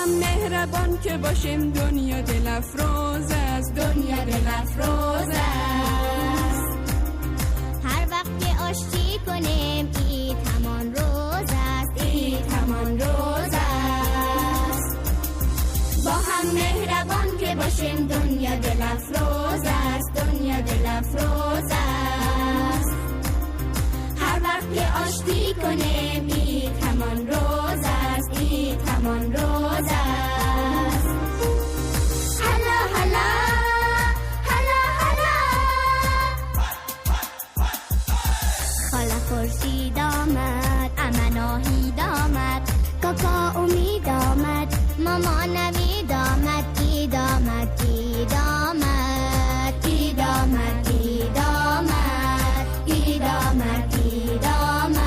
هم مهربان که باشیم دنیا دل افروز است، دنیا دل افروز است. هر وقت که آشتی کنیم عید همان روز است، عید همان روز است. با هم مهربان که باشیم دنیا دل افروز است، دنیا دل افروز است. هر وقت که آشتی کنیم عید همان روز است، عید همان روز است. هلا هلا هلا هلا، خاله خورشید آمد، امن آهید آمد، کاکا امید آمد، ماما نوید آمد، عید آمد، عید آمد، عید آمد، عید آمد، عید آمد، عید آمد.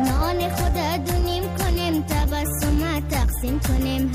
نان خود دونیم کنیم، تبسم تقسیم کنیم.